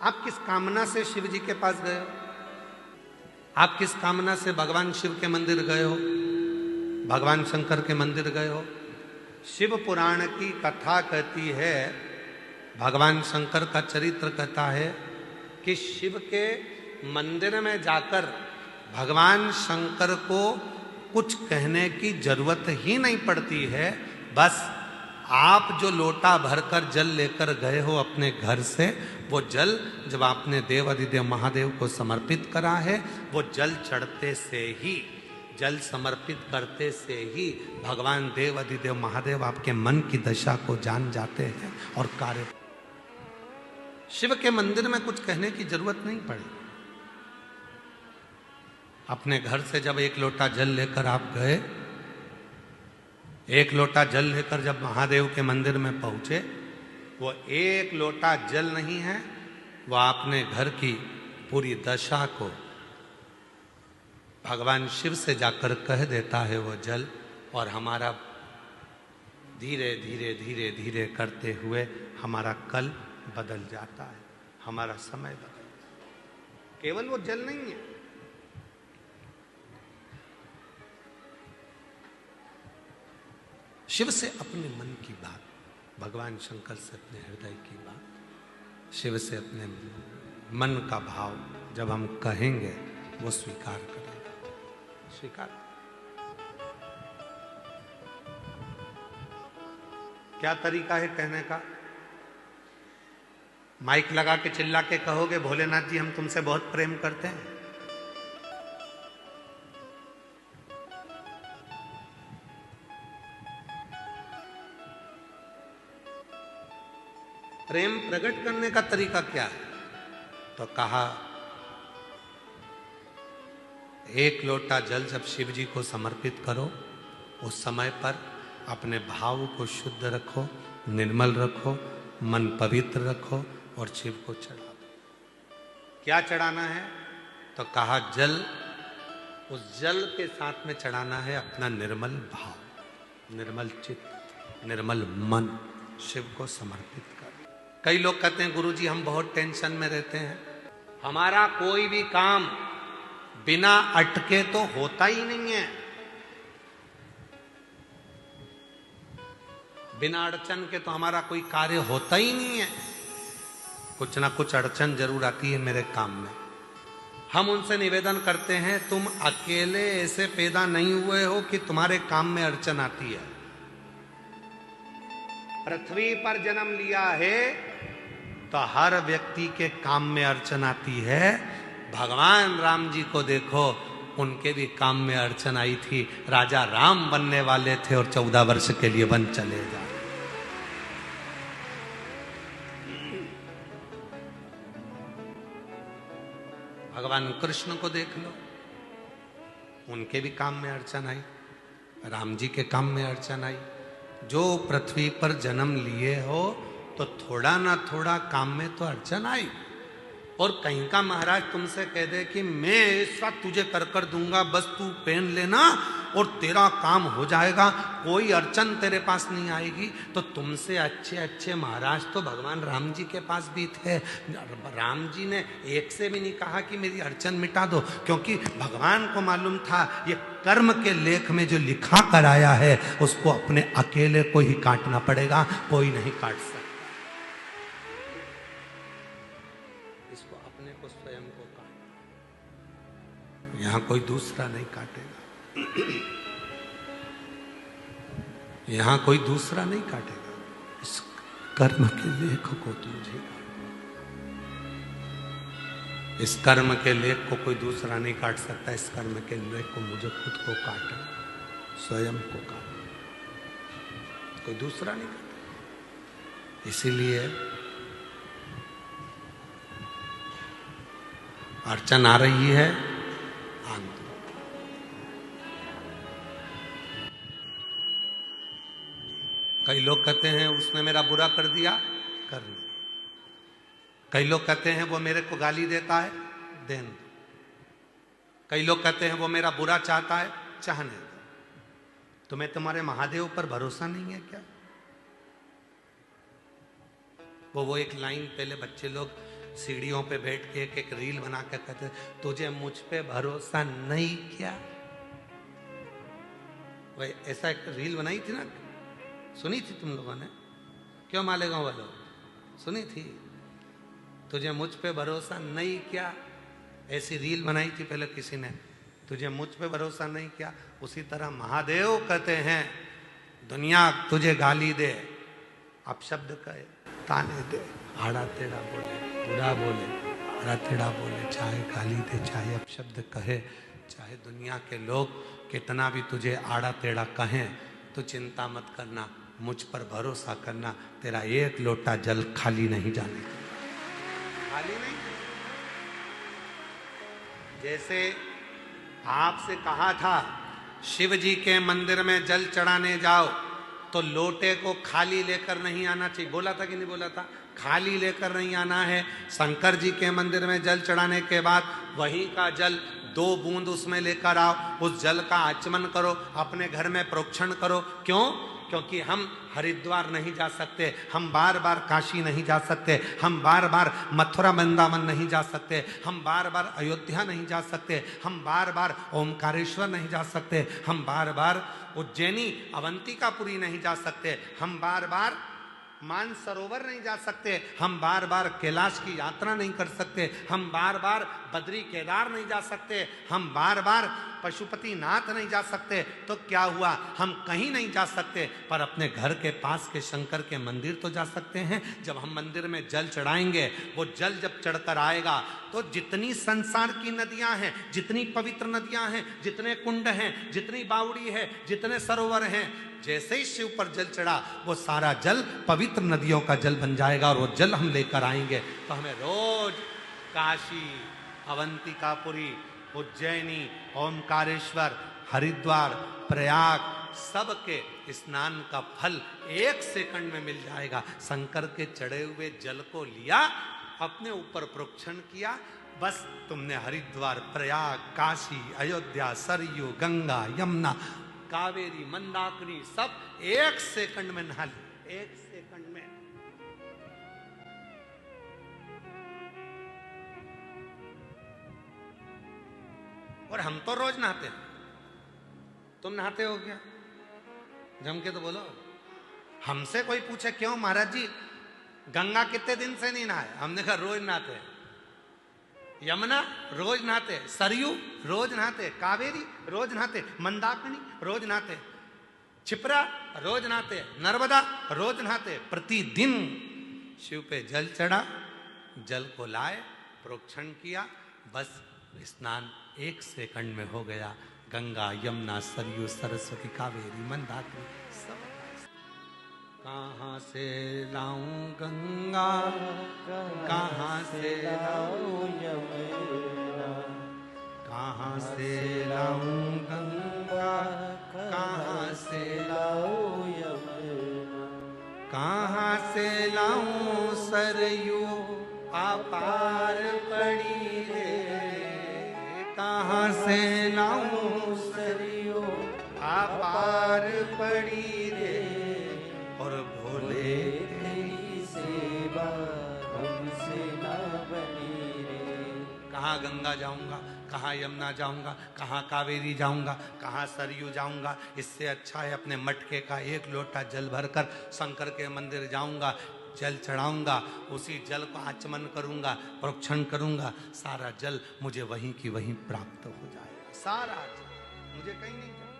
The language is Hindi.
आप किस कामना से शिव जी के पास गए हो? आप किस कामना से भगवान शिव के मंदिर गए हो, भगवान शंकर के मंदिर गए हो? शिव पुराण की कथा कहती है, भगवान शंकर का चरित्र कहता है कि शिव के मंदिर में जाकर भगवान शंकर को कुछ कहने की जरूरत ही नहीं पड़ती है। बस आप जो लोटा भरकर जल लेकर गए हो अपने घर से, वो जल जब आपने देव अधिदेव महादेव को समर्पित करा है, वो जल चढ़ते से ही, जल समर्पित करते से ही भगवान देव अधिदेव महादेव आपके मन की दशा को जान जाते हैं और कार्य। शिव के मंदिर में कुछ कहने की जरूरत नहीं पड़ी। अपने घर से जब एक लोटा जल लेकर आप गए, एक लोटा जल लेकर जब महादेव के मंदिर में पहुंचे, वो एक लोटा जल नहीं है, वो आपने घर की पूरी दशा को भगवान शिव से जाकर कह देता है वो जल, और हमारा धीरे धीरे धीरे धीरे करते हुए हमारा कल बदल जाता है, हमारा समय बदल जाता है। केवल वो जल नहीं है, शिव से अपने मन की बात, भगवान शंकर से अपने हृदय की बात, शिव से अपने मन का भाव जब हम कहेंगे, वो स्वीकार करेगा। स्वीकार। क्या तरीका है कहने का? माइक लगा के चिल्ला के कहोगे, भोलेनाथ जी हम तुमसे बहुत प्रेम करते हैं? प्रेम प्रकट करने का तरीका क्या है? तो कहा, एक लोटा जल जब शिव जी को समर्पित करो, उस समय पर अपने भाव को शुद्ध रखो, निर्मल रखो, मन पवित्र रखो और शिव को चढ़ा दो। क्या चढ़ाना है? तो कहा, जल, उस जल के साथ में चढ़ाना है अपना निर्मल भाव, निर्मल चित्त, निर्मल मन, शिव को समर्पित कर। कई लोग कहते हैं, गुरुजी हम बहुत टेंशन में रहते हैं, हमारा कोई भी काम बिना अटके तो होता ही नहीं है, बिना अड़चन के तो हमारा कोई कार्य होता ही नहीं है, कुछ ना कुछ अड़चन जरूर आती है मेरे काम में। हम उनसे निवेदन करते हैं, तुम अकेले ऐसे पैदा नहीं हुए हो कि तुम्हारे काम में अड़चन आती है। पृथ्वी पर जन्म लिया है तो हर व्यक्ति के काम में अड़चन आती है। भगवान राम जी को देखो, उनके भी काम में अड़चन आई थी। राजा राम बनने वाले थे और 14 वर्ष के लिए वन चले जा। भगवान कृष्ण को देख लो, उनके भी काम में अड़चन आई, राम जी के काम में अड़चन आई। जो पृथ्वी पर जन्म लिए हो तो थोड़ा ना थोड़ा काम में तो अड़चन आई। और कहीं का महाराज तुमसे कह दे कि मैं ऐसा तुझे कर दूंगा, बस तू पेन लेना और तेरा काम हो जाएगा, कोई अड़चन तेरे पास नहीं आएगी, तो तुमसे अच्छे अच्छे महाराज तो भगवान राम जी के पास भी थे। राम जी ने एक से भी नहीं कहा कि मेरी अड़चन मिटा दो, क्योंकि भगवान को मालूम था ये कर्म के लेख में जो लिखा कर आया है उसको अपने अकेले को ही काटना पड़ेगा, कोई नहीं काट सकता। इसको अपने को स्वयं को काटना, यहां कोई दूसरा नहीं काटेगा, यहां कोई दूसरा नहीं काटेगा। इस कर्म के लेख को तुझे, इस कर्म के लेख को कोई दूसरा नहीं काट सकता। इस कर्म के लेख को मुझे खुद को काटना, स्वयं को काटना, कोई दूसरा नहीं काटेगा। इसीलिए अड़चन आ रही है, आन दो। कई लोग कहते हैं उसने मेरा बुरा कर दिया, कर लो। कई लोग कहते हैं वो मेरे को गाली देता है, देने दो। कई लोग कहते हैं वो मेरा बुरा चाहता है, चाहने दो। तुम्हें तुम्हारे महादेव पर भरोसा नहीं है क्या? वो एक लाइन पहले बच्चे लोग सीढ़ियों पे बैठ के एक एक रील बना के कहते तुझे मुझ पे भरोसा नहीं क्या। वही ऐसा एक रील बनाई थी ना, सुनी थी तुम लोगों ने? क्यों मालेगांव वालों, सुनी थी? तुझे मुझ पे भरोसा नहीं क्या, ऐसी रील बनाई थी पहले किसी ने, तुझे मुझ पे भरोसा नहीं क्या। उसी तरह महादेव कहते हैं दुनिया तुझे गाली दे, अपशब्द कहे, ताने दे, आड़ा टेढ़ा बोले, बुरा बोले, आड़ा टेढ़ा बोले, चाहे गाली दे, चाहे अपशब्द कहे, चाहे दुनिया के लोग कितना भी तुझे आड़ा टेढ़ा कहें, तो चिंता मत करना, मुझ पर भरोसा करना, तेरा एक लोटा जल खाली नहीं जाने, खाली नहीं। जैसे आपसे कहा था शिव जी के मंदिर में जल चढ़ाने जाओ तो लोटे को खाली लेकर नहीं आना चाहिए, बोला था कि नहीं बोला था? खाली लेकर नहीं आना है। शंकर जी के मंदिर में जल चढ़ाने के बाद वहीं का जल 2 बूंद उसमें लेकर आओ, उस जल का आचमन करो, अपने घर में प्रोक्षण करो। क्यों? क्योंकि हम हरिद्वार नहीं जा सकते, हम बार बार काशी नहीं जा सकते, हम बार बार मथुरा वृंदावन नहीं जा सकते, हम बार बार अयोध्या नहीं जा सकते, हम बार बार ओमकारेश्वर नहीं जा सकते, हम बार बार उज्जैनी अवंतिकापुरी नहीं जा सकते, हम बार बार मानसरोवर नहीं जा सकते, हम बार बार कैलाश की यात्रा नहीं कर सकते, हम बार बार बद्री केदार नहीं जा सकते, हम बार बार पशुपतिनाथ नहीं जा सकते। तो क्या हुआ, हम कहीं नहीं जा सकते, पर अपने घर के पास के शंकर के मंदिर तो जा सकते हैं। जब हम मंदिर में जल चढ़ाएंगे, वो जल जब चढ़कर आएगा तो जितनी संसार की नदियां हैं, जितनी पवित्र नदियां हैं, जितने कुंड हैं, जितनी बावड़ी है, जितने सरोवर हैं, जैसे ही शिव पर जल चढ़ा वो सारा जल पवित्र नदियों का जल बन जाएगा और वो जल हम लेकर आएंगे। तो हमें रोज काशी, अवंतिकापुरी, उज्जैनी, ओमकारेश्वर, हरिद्वार, प्रयाग सबके स्नान का फल 1 सेकंड में मिल जाएगा। शंकर के चढ़े हुए जल को लिया, अपने ऊपर प्रोक्षण किया, बस तुमने हरिद्वार, प्रयाग, काशी, अयोध्या, सरयू, गंगा, यमुना, कावेरी, मंदाकिनी सब 1 सेकंड में नहा ली, 1 सेकंड में। और हम तो रोज नहाते हैं, तुम नहाते हो क्या? जम के तो बोलो। हमसे कोई पूछे क्यों महाराज जी गंगा कितने दिन से नहीं नहाए, हमने कहा रोज नहाते हैं। यमुना रोज नहाते, सरयू रोज नहाते, कावेरी रोज नहाते, मंदाकिनी रोज नहाते, छिपरा रोज नहाते, नर्मदा रोज नहाते। प्रतिदिन शिव पे जल चढ़ा, जल को लाए, प्रोक्षण किया, बस स्नान 1 सेकंड में हो गया। गंगा, यमुना, सरयू, सरस्वती, कावेरी, मंदाकिनी सब। कहाँ से लाऊं गंगा, कहाँ से लाऊं यमुना, कहाँ से लाऊं गंगा, कहाँ से लाऊं यमुना, कहाँ से लाऊं सरयू अपार पड़ी रे, कहाँ से लाऊं सरयू अपार पड़ी रे, और भोले तेरी सेवा हमसे ना बनी रे। कहाँ गंगा जाऊंगा, कहाँ यमुना जाऊंगा, कहाँ कावेरी जाऊंगा, कहाँ सरयू जाऊंगा। इससे अच्छा है अपने मटके का 1 लोटा जल भरकर शंकर के मंदिर जाऊंगा, जल चढ़ाऊंगा, उसी जल को आचमन करूंगा, प्रोक्षण करूंगा, सारा जल मुझे वहीं की वहीं प्राप्त हो जाएगा। सारा जल मुझे कहीं नहीं जाएगा।